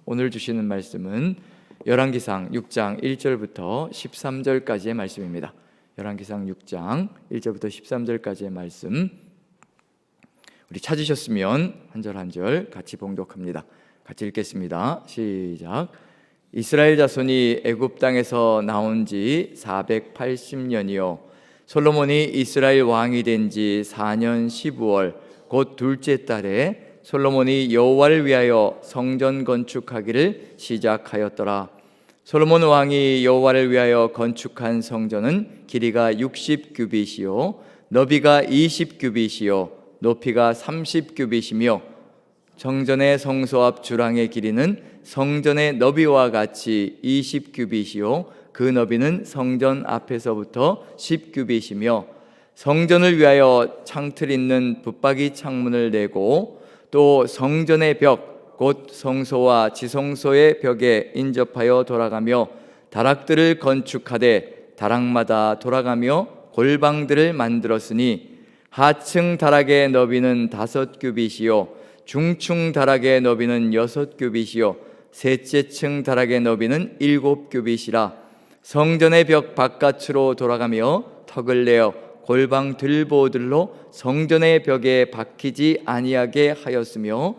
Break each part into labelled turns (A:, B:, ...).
A: 오늘 주시는 말씀은 열왕기상 6장 1절부터 13절까지의 말씀입니다. 열왕기상 6장 1절부터 13절까지의 말씀, 우리 찾으셨으면 한 절 한 절 같이 봉독합니다. 같이 읽겠습니다. 시작. 이스라엘 자손이 애굽 땅에서 나온 지 480년이요 솔로몬이 이스라엘 왕이 된 지 4년 15월 곧 둘째 달에 솔로몬이 여호와를 위하여 성전 건축하기를 시작하였더라. 솔로몬 왕이 여호와를 위하여 건축한 성전은 길이가 60규빗이요 너비가 20규빗이요 높이가 30규빗이며 성전의 성소 앞 주랑의 길이는 성전의 너비와 같이 20규빗이요 그 너비는 성전 앞에서부터 10규빗이며 성전을 위하여 창틀 있는 붙박이 창문을 내고 또 성전의 벽 곧 성소와 지성소의 벽에 인접하여 돌아가며 다락들을 건축하되 다락마다 돌아가며 골방들을 만들었으니 하층 다락의 너비는 5규빗이요 중층 다락의 너비는 6규빗이요 셋째 층 다락의 너비는 7규빗이라. 성전의 벽 바깥으로 돌아가며 턱을 내어 골방 들보들로 성전의 벽에 박히지 아니하게 하였으며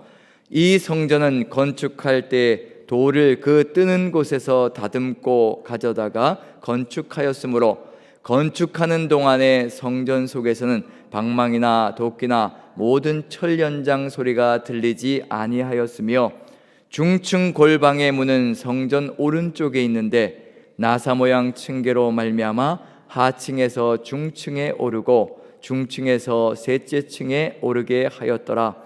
A: 이 성전은 건축할 때 돌을 그 뜨는 곳에서 다듬고 가져다가 건축하였으므로 건축하는 동안에 성전 속에서는 방망이나 도끼나 모든 철 연장 소리가 들리지 아니하였으며 중층 골방의 문은 성전 오른쪽에 있는데 나사 모양 층계로 말미암아 하층에서 중층에 오르고 중층에서 셋째 층에 오르게 하였더라.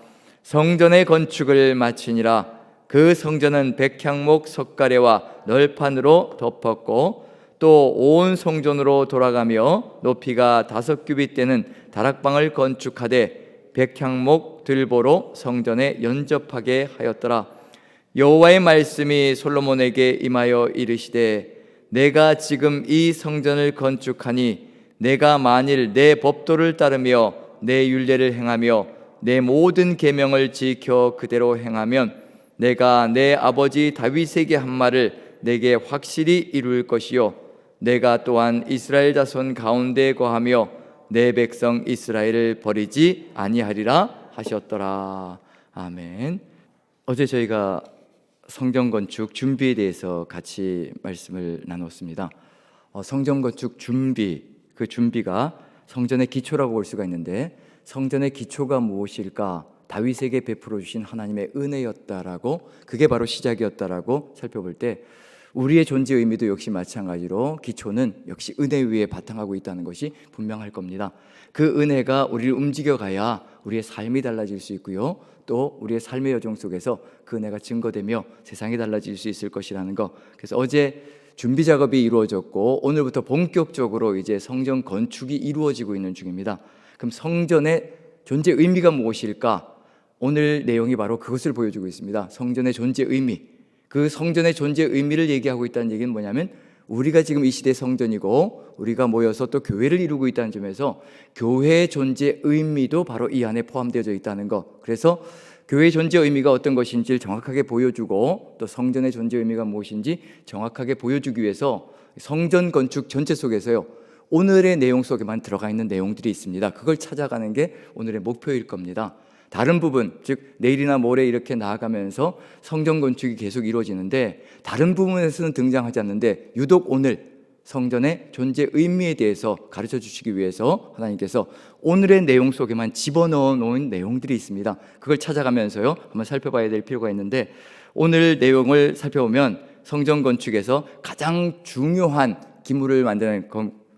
A: 성전의 건축을 마치니라. 그 성전은 백향목 석가래와 널판으로 덮었고 또 온 성전으로 돌아가며 높이가 5규빗 되는 다락방을 건축하되 백향목 들보로 성전에 연접하게 하였더라. 여호와의 말씀이 솔로몬에게 임하여 이르시되 내가 지금 이 성전을 건축하니 내가 만일 내 법도를 따르며 내 율례를 행하며 내 모든 계명을 지켜 그대로 행하면 내가 내 아버지 다윗에게 한 말을 내게 확실히 이룰 것이요 내가 또한 이스라엘 자손 가운데 거하며 내 백성 이스라엘을 버리지 아니하리라 하셨더라. 아멘. 어제 저희가 성전 건축 준비에 대해서 같이 말씀을 나눴습니다. 성전 건축 준비, 그 준비가 성전의 기초라고 볼 수가 있는데 성전의 기초가 무엇일까? 다윗에게 베풀어 주신 하나님의 은혜였다라고, 그게 바로 시작이었다라고 살펴볼 때 우리의 존재 의미도 역시 마찬가지로 기초는 역시 은혜 위에 바탕하고 있다는 것이 분명할 겁니다. 그 은혜가 우리를 움직여가야 우리의 삶이 달라질 수 있고요 또 우리의 삶의 여정 속에서 그 은혜가 증거되며 세상이 달라질 수 있을 것이라는 것. 그래서 어제 준비 작업이 이루어졌고 오늘부터 본격적으로 이제 성전 건축이 이루어지고 있는 중입니다. 그럼 성전의 존재 의미가 무엇일까? 오늘 내용이 바로 그것을 보여주고 있습니다. 성전의 존재 의미. 그 성전의 존재 의미를 얘기하고 있다는 얘기는 뭐냐면 우리가 지금 이 시대의 성전이고 우리가 모여서 또 교회를 이루고 있다는 점에서 교회의 존재 의미도 바로 이 안에 포함되어져 있다는 것. 그래서 교회의 존재 의미가 어떤 것인지를 정확하게 보여주고 또 성전의 존재 의미가 무엇인지 정확하게 보여주기 위해서 성전 건축 전체 속에서요 오늘의 내용 속에만 들어가 있는 내용들이 있습니다. 그걸 찾아가는 게 오늘의 목표일 겁니다. 다른 부분, 즉 내일이나 모레 이렇게 나아가면서 성전 건축이 계속 이루어지는데 다른 부분에서는 등장하지 않는데 유독 오늘 성전의 존재 의미에 대해서 가르쳐 주시기 위해서 하나님께서 오늘의 내용 속에만 집어넣어 놓은 내용들이 있습니다. 그걸 찾아가면서요 한번 살펴봐야 될 필요가 있는데 오늘 내용을 살펴보면 성전 건축에서 가장 중요한 기물을 만드는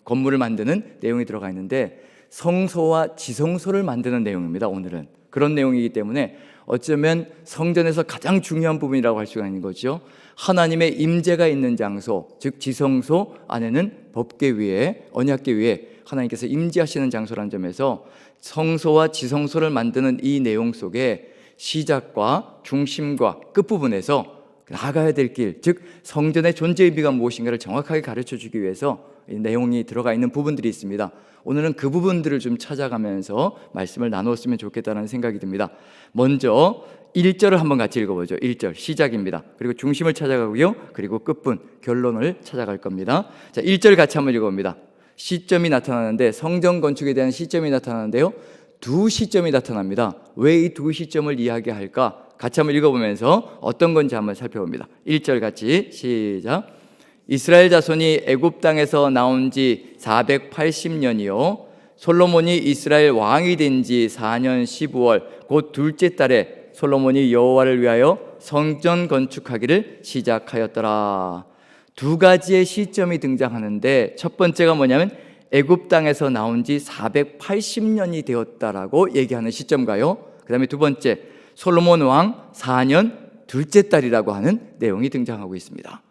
A: 건물을 만드는 내용이 들어가 있는데 성소와 지성소를 만드는 내용입니다. 오늘은 그런 내용이기 때문에 어쩌면 성전에서 가장 중요한 부분이라고 할 수가 있는 거죠. 하나님의 임재가 있는 장소, 즉 지성소 안에는 법궤 위에 언약궤 위에 하나님께서 임재하시는 장소라는 점에서 성소와 지성소를 만드는 이 내용 속에 시작과 중심과 끝부분에서 나아가야 될 길, 즉 성전의 존재 의미가 무엇인가를 정확하게 가르쳐 주기 위해서 이 내용이 들어가 있는 부분들이 있습니다. 오늘은 그 부분들을 좀 찾아가면서 말씀을 나누었으면 좋겠다는 생각이 듭니다. 먼저 1절을 한번 같이 읽어보죠. 1절 시작입니다. 그리고 중심을 찾아가고요. 그리고 끝분 결론을 찾아갈 겁니다. 자, 1절 같이 한번 읽어봅니다. 시점이 나타나는데 성전 건축에 대한 시점이 나타나는데요. 두 시점이 나타납니다. 왜 이 두 시점을 이야기할까? 같이 한번 읽어보면서 어떤 건지 한번 살펴봅니다. 1절 같이 시작. 이스라엘 자손이 애굽 땅에서 나온 지 480년이요 솔로몬이 이스라엘 왕이 된 지 4년 15월 곧 둘째 달에 솔로몬이 여호와를 위하여 성전 건축하기를 시작하였더라. 두 가지의 시점이 등장하는데 첫 번째가 뭐냐면 애굽 땅에서 나온 지 480년이 되었다라고 얘기하는 시점가요. 그 다음에 두 번째 솔로몬 왕 4년 둘째 달이라고 하는 내용이 등장하고 있습니다.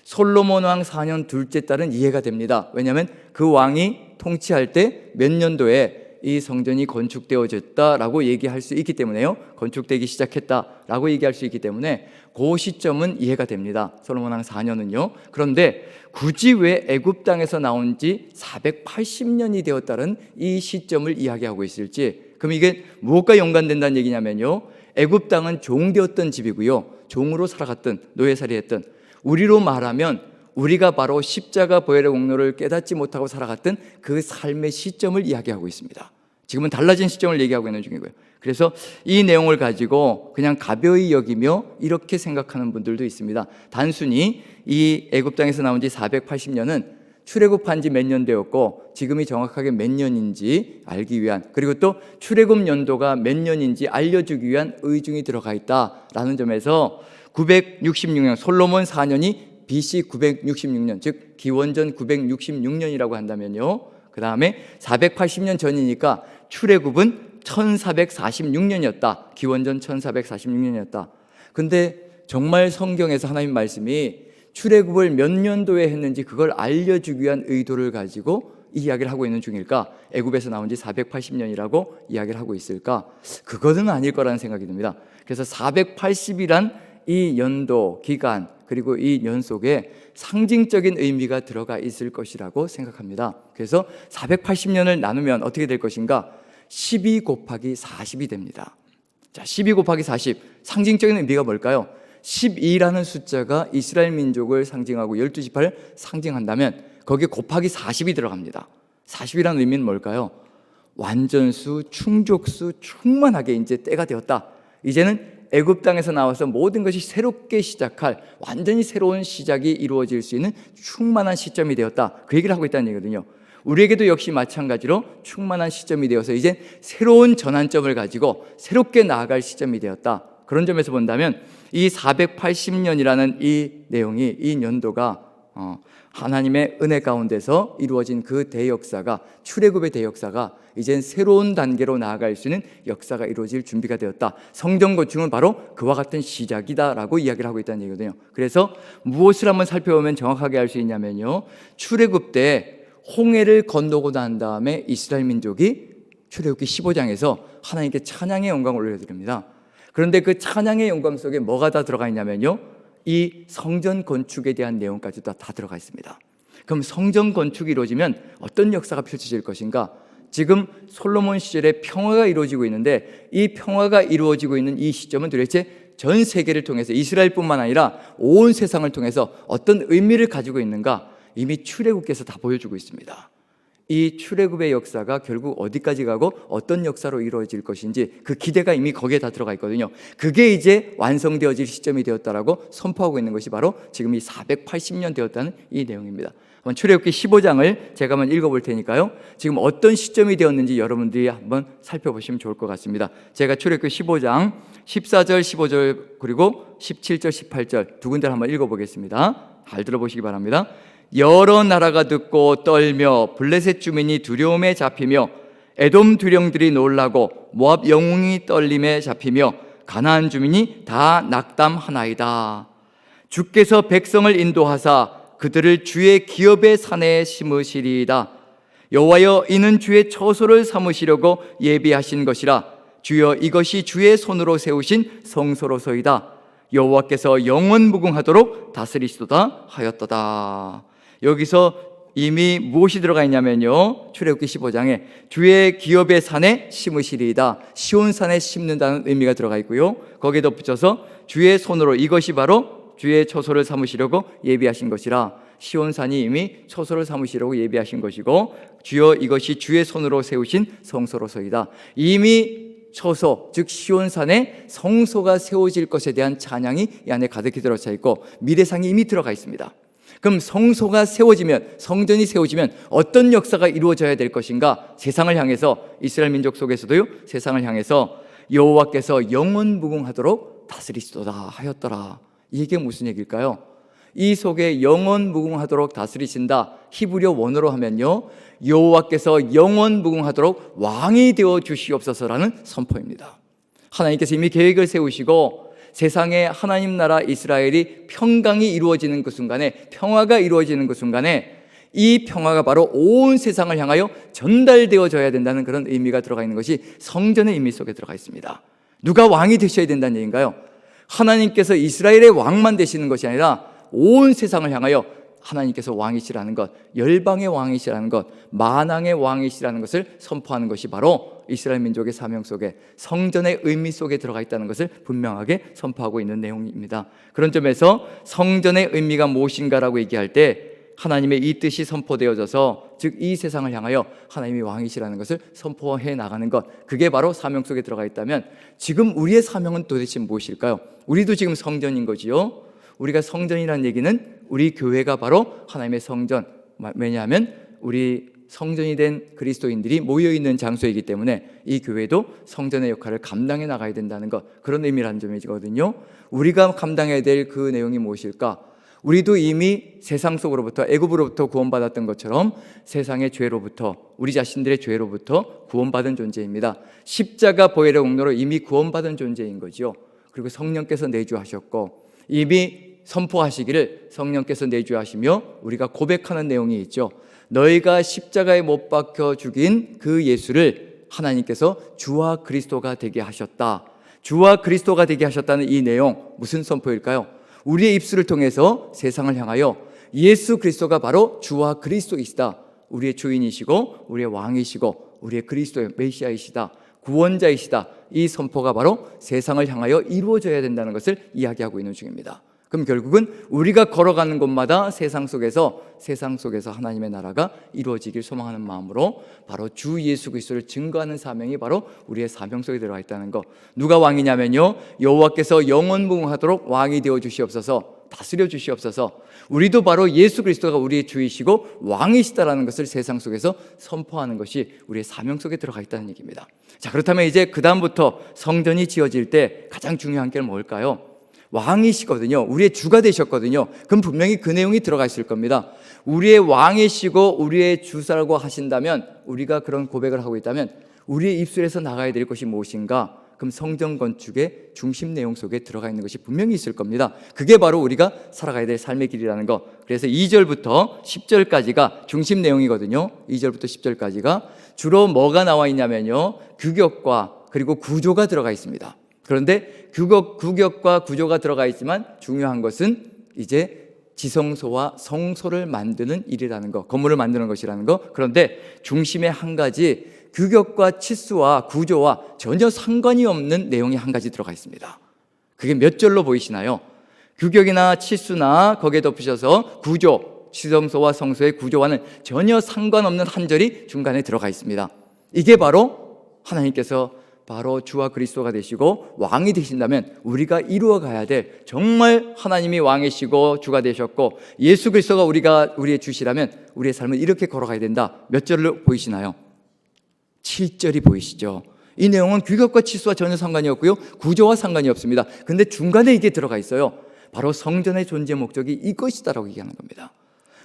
A: 솔로몬 왕 4년 둘째 달은 이해가 됩니다. 왜냐하면 그 왕이 통치할 때 몇 년도에 이 성전이 건축되어졌다라고 얘기할 수 있기 때문에요. 건축되기 시작했다라고 얘기할 수 있기 때문에 그 시점은 이해가 됩니다. 솔로몬 왕 4년은요. 그런데 굳이 왜 애굽 땅에서 나온 지 480년이 되었다는 이 시점을 이야기하고 있을지, 그럼 이게 무엇과 연관된다는 얘기냐면요. 애굽 땅은 종되었던 집이고요. 종으로 살아갔던, 노예살이했던, 우리로 말하면 우리가 바로 십자가 보혈의 공로를 깨닫지 못하고 살아갔던 그 삶의 시점을 이야기하고 있습니다. 지금은 달라진 시점을 얘기하고 있는 중이고요. 그래서 이 내용을 가지고 그냥 가벼이 여기며 이렇게 생각하는 분들도 있습니다. 단순히 이 애굽 땅에서 나온 지 480년은 출애굽한 지 몇 년 되었고 지금이 정확하게 몇 년인지 알기 위한, 그리고 또 출애굽 연도가 몇 년인지 알려주기 위한 의중이 들어가 있다라는 점에서 966년 솔로몬 4년이 BC 966년, 즉 기원전 966년이라고 한다면요. 그 다음에 480년 전이니까 출애굽은 1446년이었다. 기원전 1446년이었다. 근데 정말 성경에서 하나님 말씀이 출애굽을 몇 년도에 했는지 그걸 알려주기 위한 의도를 가지고 이 이야기를 하고 있는 중일까? 애굽에서 나온 지 480년이라고 이야기를 하고 있을까? 그것은 아닐 거라는 생각이 듭니다. 그래서 480이란 이 연도, 기간, 그리고 이 년 속에 상징적인 의미가 들어가 있을 것이라고 생각합니다. 그래서 480년을 나누면 어떻게 될 것인가? 12 곱하기 40이 됩니다. 자, 12 곱하기 40, 상징적인 의미가 뭘까요? 12라는 숫자가 이스라엘 민족을 상징하고 12지파를 상징한다면 거기에 곱하기 40이 들어갑니다. 40이라는 의미는 뭘까요? 완전수, 충족수, 충만하게 이제 때가 되었다. 이제는 애굽 땅에서 나와서 모든 것이 새롭게 시작할 완전히 새로운 시작이 이루어질 수 있는 충만한 시점이 되었다. 그 얘기를 하고 있다는 얘기거든요. 우리에게도 역시 마찬가지로 충만한 시점이 되어서 이제 새로운 전환점을 가지고 새롭게 나아갈 시점이 되었다. 그런 점에서 본다면 이 480년이라는 이 내용이, 이 연도가 하나님의 은혜 가운데서 이루어진 그 대역사가, 출애굽의 대역사가 이젠 새로운 단계로 나아갈 수 있는 역사가 이루어질 준비가 되었다. 성전 건축은 바로 그와 같은 시작이다라고 이야기를 하고 있다는 얘기거든요. 그래서 무엇을 한번 살펴보면 정확하게 알 수 있냐면요, 출애굽 때 홍해를 건너고 난 다음에 이스라엘 민족이 출애굽기 15장에서 하나님께 찬양의 영광을 올려드립니다. 그런데 그 찬양의 영광 속에 뭐가 다 들어가 있냐면요, 이 성전 건축에 대한 내용까지도 다 들어가 있습니다. 그럼 성전 건축이 이루어지면 어떤 역사가 펼쳐질 것인가? 지금 솔로몬 시절에 평화가 이루어지고 있는데 이 평화가 이루어지고 있는 이 시점은 도대체 전 세계를 통해서, 이스라엘뿐만 아니라 온 세상을 통해서 어떤 의미를 가지고 있는가? 이미 출애굽께서 다 보여주고 있습니다. 이 출애굽의 역사가 결국 어디까지 가고 어떤 역사로 이루어질 것인지 그 기대가 이미 거기에 다 들어가 있거든요. 그게 이제 완성되어질 시점이 되었다라고 선포하고 있는 것이 바로 지금 이 480년 되었다는 이 내용입니다. 한번 출애굽기 15장을 제가 한번 읽어볼 테니까요, 지금 어떤 시점이 되었는지 여러분들이 한번 살펴보시면 좋을 것 같습니다. 제가 출애굽기 15장 14절, 15절 그리고 17절, 18절 두 군데를 한번 읽어보겠습니다. 잘 들어보시기 바랍니다. 여러 나라가 듣고 떨며 블레셋 주민이 두려움에 잡히며 에돔 두령들이 놀라고 모압 영웅이 떨림에 잡히며 가나안 주민이 다 낙담하나이다. 주께서 백성을 인도하사 그들을 주의 기업의 산에 심으시리이다. 여호와여, 이는 주의 처소를 삼으시려고 예비하신 것이라. 주여, 이것이 주의 손으로 세우신 성소로소이다. 여호와께서 영원무궁하도록 다스리시도다 하였도다. 여기서 이미 무엇이 들어가 있냐면요, 출애굽기 15장에 주의 기업의 산에 심으시리이다, 시온산에 심는다는 의미가 들어가 있고요, 거기에 덧붙여서 주의 손으로, 이것이 바로 주의 처소를 삼으시려고 예비하신 것이라. 시온산이 이미 처소를 삼으시려고 예비하신 것이고, 주여 이것이 주의 손으로 세우신 성소로서이다. 이미 처소, 즉 시온산에 성소가 세워질 것에 대한 찬양이 이 안에 가득히 들어차 있고, 미래상이 이미 들어가 있습니다. 그럼 성소가 세워지면, 성전이 세워지면 어떤 역사가 이루어져야 될 것인가? 세상을 향해서, 이스라엘 민족 속에서도요, 세상을 향해서 여호와께서 영원무궁하도록 다스리시도다 하였더라. 이게 무슨 얘기일까요? 이 속에 영원무궁하도록 다스리신다, 히브리어 원어로 하면요, 여호와께서 영원무궁하도록 왕이 되어 주시옵소서라는 선포입니다. 하나님께서 이미 계획을 세우시고 세상에 하나님 나라 이스라엘이 평강이 이루어지는 그 순간에, 평화가 이루어지는 그 순간에 이 평화가 바로 온 세상을 향하여 전달되어져야 된다는 그런 의미가 들어가 있는 것이 성전의 의미 속에 들어가 있습니다. 누가 왕이 되셔야 된다는 얘기인가요? 하나님께서 이스라엘의 왕만 되시는 것이 아니라 온 세상을 향하여 하나님께서 왕이시라는 것, 열방의 왕이시라는 것, 만왕의 왕이시라는 것을 선포하는 것이 바로 이스라엘 민족의 사명 속에, 성전의 의미 속에 들어가 있다는 것을 분명하게 선포하고 있는 내용입니다. 그런 점에서 성전의 의미가 무엇인가라고 얘기할 때 하나님의 이 뜻이 선포되어져서, 즉 이 세상을 향하여 하나님이 왕이시라는 것을 선포해 나가는 것, 그게 바로 사명 속에 들어가 있다면, 지금 우리의 사명은 도대체 무엇일까요? 우리도 지금 성전인 거지요. 우리가 성전이라는 얘기는 우리 교회가 바로 하나님의 성전, 왜냐하면 우리 성전이 된 그리스도인들이 모여있는 장소이기 때문에 이 교회도 성전의 역할을 감당해 나가야 된다는 것, 그런 의미라는 점이거든요. 우리가 감당해야 될 그 내용이 무엇일까? 우리도 이미 세상 속으로부터, 애굽으로부터 구원받았던 것처럼 세상의 죄로부터, 우리 자신들의 죄로부터 구원받은 존재입니다. 십자가 보혈의 공로로 이미 구원받은 존재인 거죠. 그리고 성령께서 내주하셨고, 이미 선포하시기를 성령께서 내주하시며 우리가 고백하는 내용이 있죠. 너희가 십자가에 못 박혀 죽인 그 예수를 하나님께서 주와 그리스도가 되게 하셨다. 주와 그리스도가 되게 하셨다는 이 내용, 무슨 선포일까요? 우리의 입술을 통해서 세상을 향하여 예수 그리스도가 바로 주와 그리스도이시다, 우리의 주인이시고 우리의 왕이시고 우리의 그리스도의 메시아이시다, 구원자이시다, 이 선포가 바로 세상을 향하여 이루어져야 된다는 것을 이야기하고 있는 중입니다. 그럼 결국은 우리가 걸어가는 곳마다 세상 속에서 하나님의 나라가 이루어지길 소망하는 마음으로 바로 주 예수 그리스도를 증거하는 사명이 바로 우리의 사명 속에 들어가 있다는 것. 누가 왕이냐면요, 여호와께서 영원무궁하도록 왕이 되어 주시옵소서, 다스려 주시옵소서. 우리도 바로 예수 그리스도가 우리의 주이시고 왕이시다라는 것을 세상 속에서 선포하는 것이 우리의 사명 속에 들어가 있다는 얘기입니다. 자, 그렇다면 이제 그 다음부터 성전이 지어질 때 가장 중요한 게 뭘까요? 왕이시거든요. 우리의 주가 되셨거든요. 그럼 분명히 그 내용이 들어가 있을 겁니다. 우리의 왕이시고 우리의 주사라고 하신다면, 우리가 그런 고백을 하고 있다면 우리의 입술에서 나가야 될 것이 무엇인가? 그럼 성전 건축의 중심 내용 속에 들어가 있는 것이 분명히 있을 겁니다. 그게 바로 우리가 살아가야 될 삶의 길이라는 것. 그래서 2절부터 10절까지가 중심 내용이거든요. 2절부터 10절까지가 주로 뭐가 나와 있냐면요, 규격과 그리고 구조가 들어가 있습니다. 그런데 규격과 구조가 들어가 있지만 중요한 것은 이제 지성소와 성소를 만드는 일이라는 것, 건물을 만드는 것이라는 것. 그런데 중심에 한 가지, 규격과 치수와 구조와 전혀 상관이 없는 내용이 한 가지 들어가 있습니다. 그게 몇 절로 보이시나요? 규격이나 치수나 거기에 덧붙여서 구조, 지성소와 성소의 구조와는 전혀 상관없는 한 절이 중간에 들어가 있습니다. 이게 바로 하나님께서 바로 주와 그리스도가 되시고 왕이 되신다면 우리가 이루어 가야 될, 정말 하나님이 왕이시고 주가 되셨고 예수 그리스도가 우리의 주시라면 우리의 삶은 이렇게 걸어가야 된다. 몇 절로 보이시나요? 7절이 보이시죠? 이 내용은 규격과 치수와 전혀 상관이 없고요, 구조와 상관이 없습니다. 근데 중간에 이게 들어가 있어요. 바로 성전의 존재 목적이 이것이다라고 얘기하는 겁니다.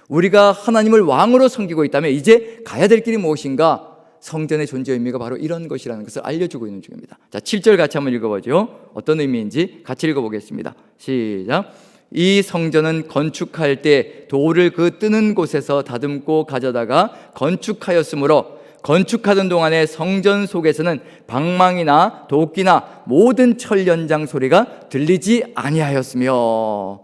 A: 우리가 하나님을 왕으로 섬기고 있다면 이제 가야 될 길이 무엇인가? 성전의 존재 의미가 바로 이런 것이라는 것을 알려주고 있는 중입니다. 자, 7절 같이 한번 읽어보죠. 어떤 의미인지 같이 읽어보겠습니다. 시작. 이 성전은 건축할 때 돌을 그 뜨는 곳에서 다듬고 가져다가 건축하였으므로 건축하던 동안에 성전 속에서는 방망이나 도끼나 모든 철 연장 소리가 들리지 아니하였으며.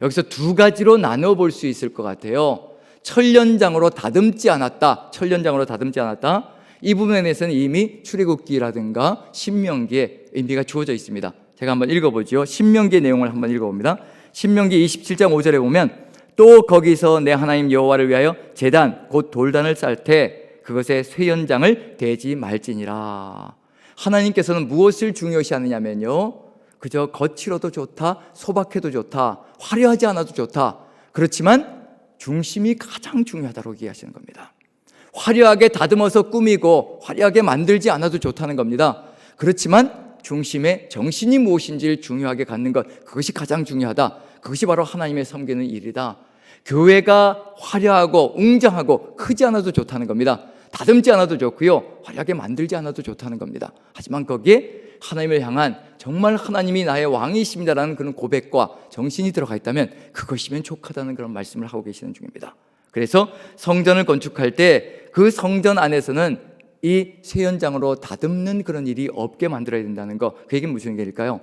A: 여기서 두 가지로 나눠 볼 수 있을 것 같아요. 천련장으로 다듬지 않았다. 천련장으로 다듬지 않았다. 이 부분에 대해서는 이미 출애굽기라든가 신명기에 의미가 주어져 있습니다. 제가 한번 읽어보죠. 신명기의 내용을 한번 읽어봅니다. 신명기 27장 5절에 보면 또 거기서 내 하나님 여호와를 위하여 제단 곧 돌단을 쌓을 때 그것에 쇠연장을 대지 말지니라. 하나님께서는 무엇을 중요시하느냐면요, 그저 거칠어도 좋다, 소박해도 좋다, 화려하지 않아도 좋다, 그렇지만 중심이 가장 중요하다고 얘기하시는 겁니다. 화려하게 다듬어서 꾸미고 화려하게 만들지 않아도 좋다는 겁니다. 그렇지만 중심에 정신이 무엇인지를 중요하게 갖는 것, 그것이 가장 중요하다. 그것이 바로 하나님의 섬기는 일이다. 교회가 화려하고 웅장하고 크지 않아도 좋다는 겁니다. 다듬지 않아도 좋고요, 화려하게 만들지 않아도 좋다는 겁니다. 하지만 거기에 하나님을 향한 정말 하나님이 나의 왕이십니다라는 그런 고백과 정신이 들어가 있다면 그것이면 족하다는 그런 말씀을 하고 계시는 중입니다. 그래서 성전을 건축할 때 그 성전 안에서는 이 쇠연장으로 다듬는 그런 일이 없게 만들어야 된다는 거, 그 얘기는 무슨 얘기일까요?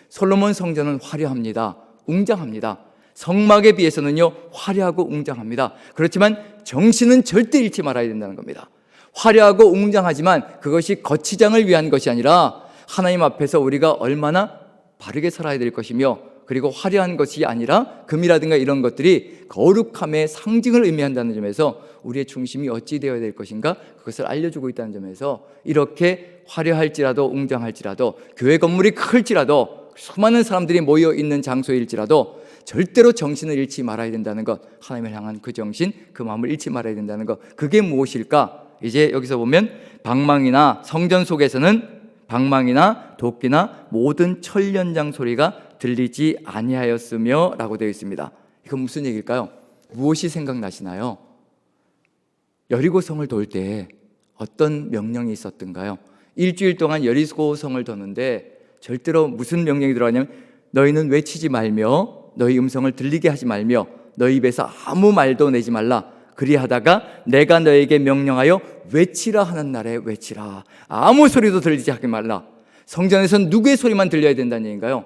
A: 솔로몬 성전은 화려합니다. 웅장합니다. 성막에 비해서는요 화려하고 웅장합니다. 그렇지만 정신은 절대 잃지 말아야 된다는 겁니다. 화려하고 웅장하지만 그것이 거치장을 위한 것이 아니라 하나님 앞에서 우리가 얼마나 바르게 살아야 될 것이며, 그리고 화려한 것이 아니라 금이라든가 이런 것들이 거룩함의 상징을 의미한다는 점에서 우리의 중심이 어찌 되어야 될 것인가, 그것을 알려주고 있다는 점에서 이렇게 화려할지라도 웅장할지라도 교회 건물이 클지라도 수많은 사람들이 모여 있는 장소일지라도 절대로 정신을 잃지 말아야 된다는 것, 하나님을 향한 그 정신, 그 마음을 잃지 말아야 된다는 것, 그게 무엇일까? 이제 여기서 보면 방망이나 성전 속에서는 방망이나 도끼나 모든 천련장 소리가 들리지 아니하였으며 라고 되어 있습니다. 이건 무슨 얘기일까요? 무엇이 생각나시나요? 여리고성을 돌 때 어떤 명령이 있었던가요? 일주일 동안 여리고성을 도는데 절대로 무슨 명령이 들어가냐면 너희는 외치지 말며 너희 음성을 들리게 하지 말며 너희 입에서 아무 말도 내지 말라. 그리하다가 내가 너에게 명령하여 외치라 하는 날에 외치라. 아무 소리도 들리지 하지 말라. 성전에서는 누구의 소리만 들려야 된다는 얘기인가요?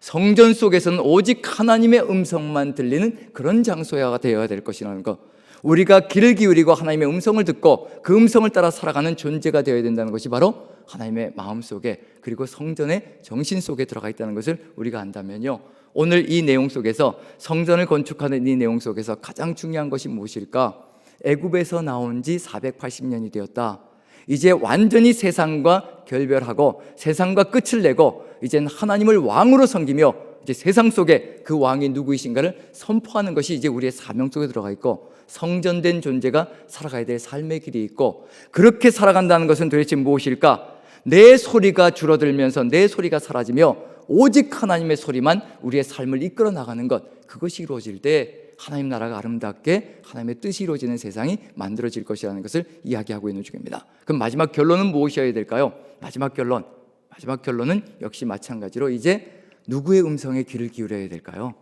A: 성전 속에서는 오직 하나님의 음성만 들리는 그런 장소가 되어야 될 것이라는 것, 우리가 귀를 기울이고 하나님의 음성을 듣고 그 음성을 따라 살아가는 존재가 되어야 된다는 것이 바로 하나님의 마음속에, 그리고 성전의 정신 속에 들어가 있다는 것을 우리가 안다면요, 오늘 이 내용 속에서, 성전을 건축하는 이 내용 속에서 가장 중요한 것이 무엇일까? 애굽에서 나온 지 480년이 되었다. 이제 완전히 세상과 결별하고 세상과 끝을 내고 이제는 하나님을 왕으로 섬기며 이제 세상 속에 그 왕이 누구이신가를 선포하는 것이 이제 우리의 사명 속에 들어가 있고, 성전된 존재가 살아가야 될 삶의 길이 있고, 그렇게 살아간다는 것은 도대체 무엇일까? 내 소리가 줄어들면서 내 소리가 사라지며 오직 하나님의 소리만 우리의 삶을 이끌어 나가는 것, 그것이 이루어질 때 하나님 나라가 아름답게 하나님의 뜻이 이루어지는 세상이 만들어질 것이라는 것을 이야기하고 있는 중입니다. 그럼 마지막 결론은 무엇이어야 될까요? 마지막 결론은 역시 마찬가지로 이제 누구의 음성에 귀를 기울여야 될까요?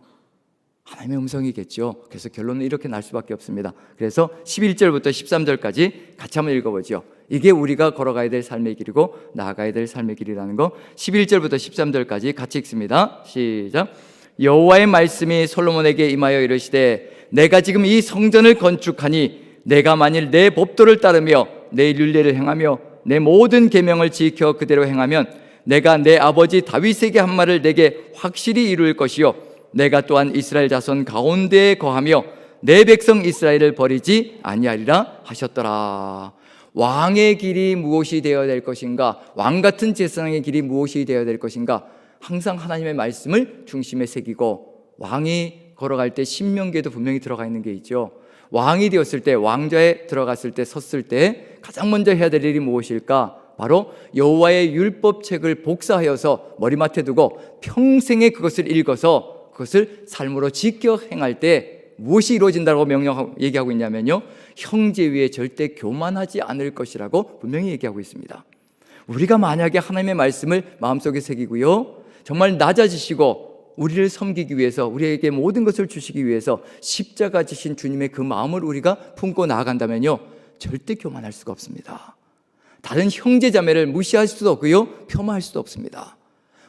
A: 하나님의 음성이겠죠. 그래서 결론은 이렇게 날 수밖에 없습니다. 그래서 11절부터 13절까지 같이 한번 읽어보죠. 이게 우리가 걸어가야 될 삶의 길이고 나아가야 될 삶의 길이라는 거, 11절부터 13절까지 같이 읽습니다. 시작. 여호와의 말씀이 솔로몬에게 임하여 이르시되 내가 지금 이 성전을 건축하니 내가 만일 내 법도를 따르며 내 율례를 행하며 내 모든 계명을 지켜 그대로 행하면 내가 내 아버지 다윗에게 한 말을 내게 확실히 이룰 것이요 내가 또한 이스라엘 자손 가운데에 거하며 내 백성 이스라엘을 버리지 아니하리라 하셨더라. 왕의 길이 무엇이 되어야 될 것인가? 왕 같은 제사장의 길이 무엇이 되어야 될 것인가? 항상 하나님의 말씀을 중심에 새기고, 왕이 걸어갈 때 신명기에도 분명히 들어가 있는 게 있죠. 왕이 되었을 때, 왕좌에 들어갔을 때, 섰을 때 가장 먼저 해야 될 일이 무엇일까? 바로 여호와의 율법책을 복사하여서 머리맡에 두고 평생에 그것을 읽어서 그것을 삶으로 지켜 행할 때 무엇이 이루어진다고 얘기하고 있냐면요, 형제 위에 절대 교만하지 않을 것이라고 분명히 얘기하고 있습니다. 우리가 만약에 하나님의 말씀을 마음속에 새기고요, 정말 낮아지시고 우리를 섬기기 위해서, 우리에게 모든 것을 주시기 위해서 십자가 지신 주님의 그 마음을 우리가 품고 나아간다면요, 절대 교만할 수가 없습니다. 다른 형제 자매를 무시할 수도 없고요, 폄하할 수도 없습니다.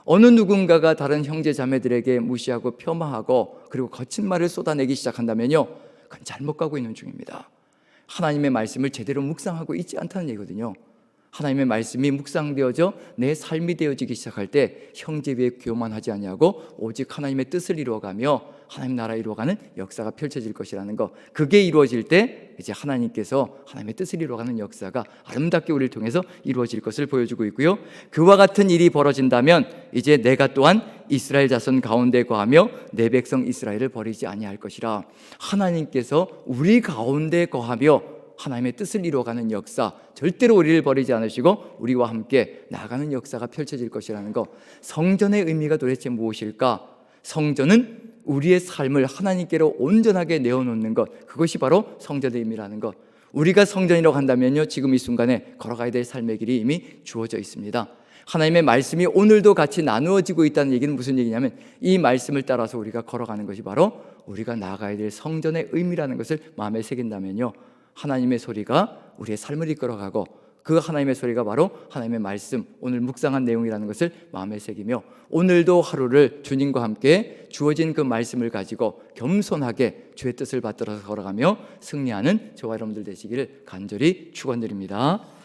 A: 어느 누군가가 다른 형제 자매들에게 무시하고 폄하하고 그리고 거친 말을 쏟아내기 시작한다면요, 그건 잘못 가고 있는 중입니다. 하나님의 말씀을 제대로 묵상하고 있지 않다는 얘기거든요. 하나님의 말씀이 묵상되어져 내 삶이 되어지기 시작할 때 형제 위에 교만하지 아니하고 오직 하나님의 뜻을 이루어가며 하나님 나라 이루어가는 역사가 펼쳐질 것이라는 것, 그게 이루어질 때 이제 하나님께서 하나님의 뜻을 이루어가는 역사가 아름답게 우리를 통해서 이루어질 것을 보여주고 있고요. 그와 같은 일이 벌어진다면 이제 내가 또한 이스라엘 자손 가운데 거하며 내 백성 이스라엘을 버리지 아니할 것이라. 하나님께서 우리 가운데 거하며 하나님의 뜻을 이루어가는 역사, 절대로 우리를 버리지 않으시고 우리와 함께 나아가는 역사가 펼쳐질 것이라는 것. 성전의 의미가 도대체 무엇일까? 성전은 우리의 삶을 하나님께로 온전하게 내어놓는 것, 그것이 바로 성전의 의미라는 것. 우리가 성전이라고 한다면요, 지금 이 순간에 걸어가야 될 삶의 길이 이미 주어져 있습니다. 하나님의 말씀이 오늘도 같이 나누어지고 있다는 얘기는 무슨 얘기냐면, 이 말씀을 따라서 우리가 걸어가는 것이 바로 우리가 나아가야 될 성전의 의미라는 것을 마음에 새긴다면요, 하나님의 소리가 우리의 삶을 이끌어가고 그 하나님의 소리가 바로 하나님의 말씀, 오늘 묵상한 내용이라는 것을 마음에 새기며 오늘도 하루를 주님과 함께 주어진 그 말씀을 가지고 겸손하게 주의 뜻을 받들어서 걸어가며 승리하는 저와 여러분들 되시기를 간절히 축원드립니다.